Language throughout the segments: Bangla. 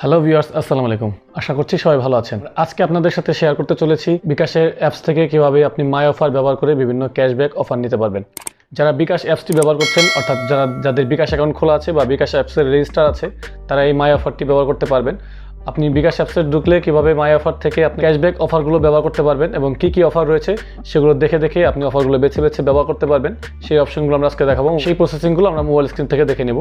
হ্যালো ভিউয়ার্স, আসসালামু আলাইকুম। আশা করছি সবাই ভালো আছেন। আজকে আপনাদের সাথে শেয়ার করতে চলেছি বিকাশের অ্যাপস থেকে কিভাবে আপনি মাই অফার ব্যবহার করে বিভিন্ন ক্যাশব্যাক অফার নিতে পারবেন। যারা বিকাশ অ্যাপসটি ব্যবহার করছেন, অর্থাৎ যাদের বিকাশ অ্যাকাউন্ট খোলা আছে বা বিকাশ অ্যাপসের রেজিস্টার আছে, তারা এই মাই অফারটি ব্যবহার করতে পারবেন। আপনি বিকাশ অ্যাপসে ঢুকলে কীভাবে মাই অফার থেকে আপনি ক্যাশব্যাক অফারগুলো ব্যবহার করতে পারবেন এবং কী অফার রয়েছে সেগুলো দেখে আপনি অফারগুলো বেছে ব্যবহার করতে পারবেন। সেই অপশনগুলো আমরা আজকে দেখাবো। সেই প্রসেসিংগুলো আমরা মোবাইল স্ক্রিন থেকে দেখে নেব।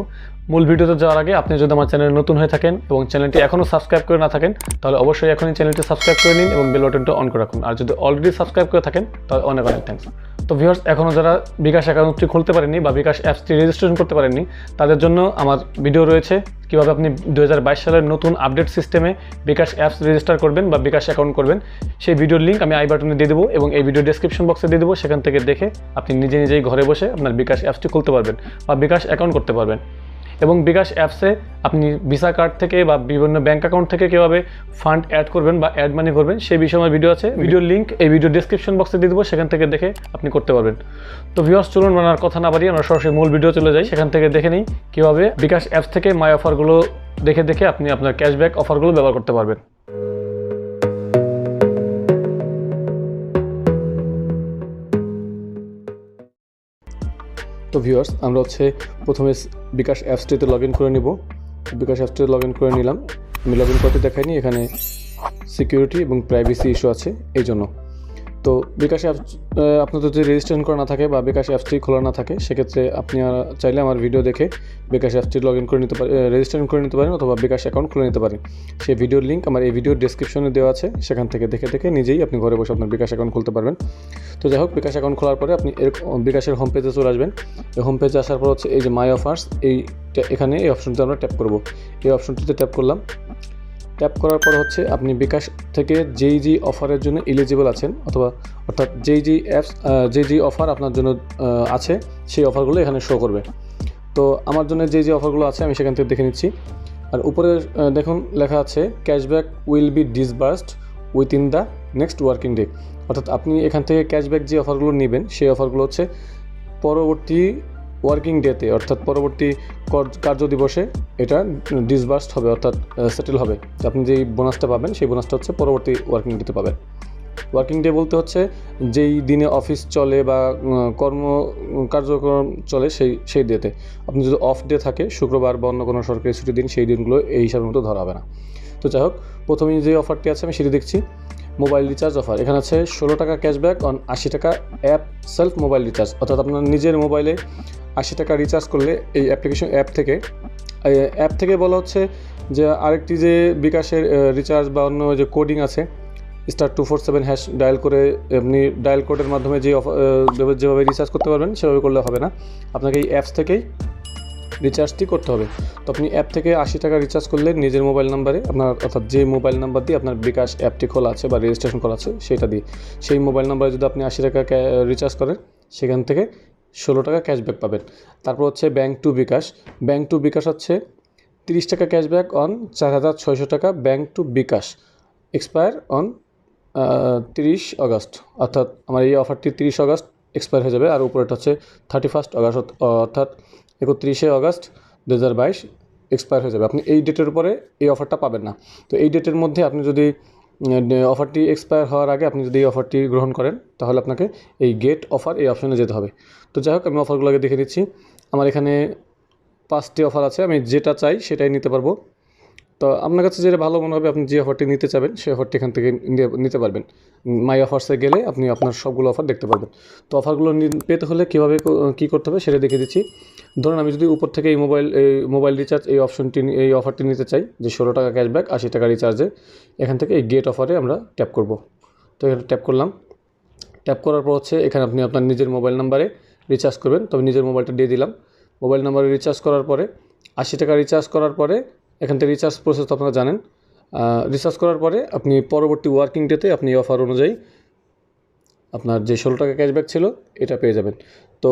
মূল ভিডিওতে যাওয়ার আগে আপনি যদি আমার চ্যানেলে নতুন হয়ে থাকেন এবং চ্যানেলটি এখনও সাবস্ক্রাইব করে না থাকেন, তাহলে অবশ্যই এখনই চ্যানেলটি সাবস্ক্রাইব করে নিন এবং বেল বাটনটা অন করে রাখুন। আর যদি অলরেডি সাবস্ক্রাইব করে থাকেন তাহলে অনেক থ্যাঙ্কস। তো ভিউয়ার্স, এখনও যারা বিকাশ অ্যাকাউন্টটি খুলতে পারেননি বা বিকাশ অ্যাপসটি রেজিস্ট্রেশন করতে পারেননি, তাদের জন্য আমার ভিডিও রয়েছে কীভাবে আপনি 2022 সালের নতুন আপডেট সিস্টেমে বিকাশ অ্যাপস রেজিস্টার করবেন বা বিকাশ অ্যাকাউন্ট করবেন। সেই ভিডিওর লিঙ্ক আমি আই বাটনে দিয়ে দেবো এবং এই ভিডিও ডেসক্রিপশন বক্সে দিয়ে দেবো। সেখান থেকে দেখে আপনি নিজেই ঘরে বসে আপনার বিকাশ অ্যাপসটি খুলতে পারবেন বা বিকাশ অ্যাকাউন্ট করতে পারবেন। এবং বিকাশ অ্যাপসে আপনি ভিসা কার্ড থেকে বা বিভিন্ন ব্যাঙ্ক অ্যাকাউন্ট থেকে কীভাবে ফান্ড অ্যাড করবেন বা অ্যাড মানি করবেন সেই বিষয়ে আমার ভিডিও আছে। ভিডিওর লিঙ্ক এই ভিডিও ডেসক্রিপশন বক্সে দিয়ে দেবো, সেখান থেকে দেখে আপনি করতে পারবেন। তো ভিউয়ার্স, চলুন আর কথা না বাড়িয়ে আমরা সরাসরি মূল ভিডিও চলে যাই। সেখান থেকে দেখে নিই কীভাবে বিকাশ অ্যাপস থেকে মাই অফারগুলো দেখে আপনি আপনার ক্যাশব্যাক অফারগুলো ব্যবহার করতে পারবেন। তো ভিউয়ার্স, আমরা প্রথমে বিকাশ অ্যাপসটিতে লগ ইন করে নিব। বিকাশ অ্যাপসটিতে লগ ইন করে নিলাম। আমি লগ ইন করতে দেখাইনি, এখানে সিকিউরিটি এবং প্রাইভেসি ইস্যু আছে এই জন্য। তো বিকাশ অ্যাপস আপনাদের যদি রেজিস্ট্রেশন করা না থাকে বা বিকাশ অ্যাপসটি খোলা না থাকে, সেক্ষেত্রে আপনি চাইলে আমার ভিডিও দেখে বিকাশ অ্যাপসটি লগ ইন করে নিতে পারেন, রেজিস্ট্রেশন করে নিতে পারেন, অথবা বিকাশ অ্যাকাউন্ট খুলে নিতে পারেন। সেই ভিডিওর লিঙ্ক আমার এই ভিডিওর ডেসক্রিপশনে দেওয়া আছে, সেখান থেকে দেখে নিজেই আপনি ঘরে বসে আপনার বিকাশ অ্যাকাউন্ট খুলতে পারবেন। তো যাই হোক, বিকাশ অ্যাকাউন্ট খোলার পরে আপনি বিকাশের হোম পেজে চলে আসবেন। এই হোম পেজে আসার পর এই যে মাই অফার্স, এখানে এই অপশনটিতে আমরা ট্যাপ করব। এই অপশনটিতে ট্যাপ করলাম। ট্যাপ করার পর আপনি বিকাশ থেকে যেই অফারের জন্য এলিজিবল আছেন, অর্থাৎ যেই অফার আপনার জন্য আছে সেই অফারগুলো এখানে শো করবে। তো আমার জন্য যেই অফারগুলো আছে আমি সেখান থেকে দেখে নিচ্ছি। আর উপরে দেখুন লেখা আছে cashback will be disbursed within the next working day. অর্থাৎ আপনি এখান থেকে ক্যাশব্যাক যে অফারগুলো নেবেন সেই অফারগুলো পরবর্তী ওয়ার্কিং ডেতে, অর্থাৎ পরবর্তী কার্য দিবসে এটা ডিসবার্সড হবে, অর্থাৎ সেটেল হবে। আপনি যেই বোনাসটা পাবেন সেই বোনাসটা পরবর্তী ওয়ার্কিং ডেতে পাবেন। ওয়ার্কিং ডে বলতে যেই দিনে অফিস চলে বা কার্যক্রম চলে সেই ডেতে। আপনি যদি অফ ডে থাকে, শুক্রবার বা অন্য কোনো সরকারি ছুটির দিন, সেই দিনগুলো এই হিসাবের মতো ধরা হবে না। তো যাই হোক, প্রথমেই যে অফারটি আছে আমি সেটি দেখছি। Mobile recharge offer. এখানে আছে 16 টাকা ক্যাশব্যাক অন 80 টাকা অ্যাপ সেলফ মোবাইল রিচার্জ। অর্থাৎ আপনার নিজের মোবাইলে 80 টাকা রিচার্জ করলে এই অ্যাপ থেকে বলা যে আরেকটি যে বিকাশের রিচার্জ বা অন্য যে কোডিং আছে, *247# ডায়াল করে আপনি ডায়াল কোডের মাধ্যমে যেভাবে রিচার্জ করতে পারবেন সেভাবে করলে হবে না। আপনাকে এই অ্যাপস থেকেই রিচার্জটি করতে হবে। তো আপনি অ্যাপ থেকে 80 টাকা রিচার্জ করলে নিজের মোবাইল নাম্বারে অর্থাৎ যে মোবাইল নাম্বার দিয়ে আপনার বিকাশ অ্যাপটি খোলা আছে বা রেজিস্ট্রেশন করা আছে সেটা দিয়ে, সেই মোবাইল নাম্বারে যদি আপনি 80 টাকা রিচার্জ করেন, সেখান থেকে 16 টাকা ক্যাশব্যাক পাবেন। তারপর bank to bKash. Bank to bKash 30 টাকা ক্যাশব্যাক অন 4600 টাকা bank to bKash, expire on 30 August. অর্থাৎ আমার এই অফারটি 30 আগস্ট এক্সপায়ার হয়ে যাবে। আর উপরেটা 31 আগস্ট, অর্থাৎ 31 আগস্ট 2022 এক্সপায়ার হয়ে যাবে। আপনি এই ডেটের উপরে এই অফারটা পাবেন না। তো এই ডেটের মধ্যে আপনি যদি অফারটি এক্সপায়ার হওয়ার আগে আপনি যদি এই অফারটি গ্রহণ করেন, তাহলে আপনাকে এই গেট অফার এই অপশনে যেতে হবে। তো যাই হোক, আমি অফারগুলোকে দেখে দিচ্ছি। আমার এখানে 5টি অফার আছে, আমি যেটা চাই সেটাই নিতে পারবো। তো আপনার কাছে যেটা ভালো মনে হবে, আপনি যে অফারটি নিতে চাবেন সেই অফারটি এখান থেকে নিতে পারবেন। মাই অফার্সে গেলে আপনি আপনার সবগুলো অফার দেখতে পারবেন। তো অফারগুলো পেতে হলে কীভাবে কী করতে হবে সেটা দেখে দিচ্ছি। ধরুন আমি যদি উপর থেকে এই মোবাইল রিচার্জ এই অফারটি নিতে চাই, যে 16 টাকা ক্যাশব্যাক 80 টাকা রিচার্জে, এখান থেকে এই গেট অফারে আমরা ট্যাপ করব। তো এখানে ট্যাপ করলাম। ট্যাপ করার পর এখানে আপনি আপনার নিজের মোবাইল নাম্বারে রিচার্জ করবেন। তবে নিজের মোবাইলটা দিয়ে দিলাম। মোবাইল নাম্বারে রিচার্জ করার পরে 80 টাকা রিচার্জ করার পরে এখান থেকে রিচার্জ প্রসেস তো আপনারা জানেন। রিচার্জ করার পরে আপনি পরবর্তী ওয়ার্কিং ডেতে আপনি অফার অনুযায়ী আপনার যে 16 টাকা ক্যাশব্যাক ছিল এটা পেয়ে যাবেন। তো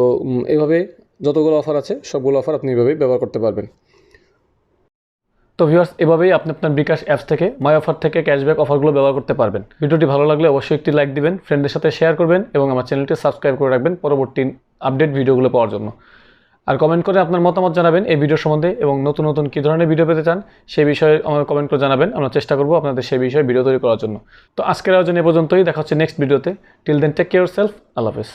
এইভাবে যতগুলো অফার আছে সবগুলো অফার আপনি এইভাবেই ব্যবহার করতে পারবেন। তো ভিউয়ার্স, এভাবেই আপনি আপনার বিকাশ অ্যাপস থেকে মাই অফার থেকে ক্যাশব্যাক অফারগুলো ব্যবহার করতে পারবেন। ভিডিওটি ভালো লাগলে অবশ্যই একটি লাইক দিবেন, ফ্রেন্ডদের সাথে শেয়ার করবেন এবং আমার চ্যানেলটি সাবস্ক্রাইব করে রাখবেন পরবর্তী আপডেট ভিডিওগুলো পাওয়ার জন্য। আর কমেন্ট করে আপনার মতামত জানাবেন এই ভিডিও সম্বন্ধে, এবং নতুন নতুন কী ধরনের ভিডিও পেতে চান সেই বিষয়ে আমার কমেন্ট করে জানাবেন। আমরা চেষ্টা করবো আপনাদের সেই বিষয়ে ভিডিও তৈরি করার জন্য। তো আজকের আয়োজন এ পর্যন্তই, দেখা হচ্ছে নেক্সট ভিডিওতে। Till then take care self, আল্লাহ হাফেজ।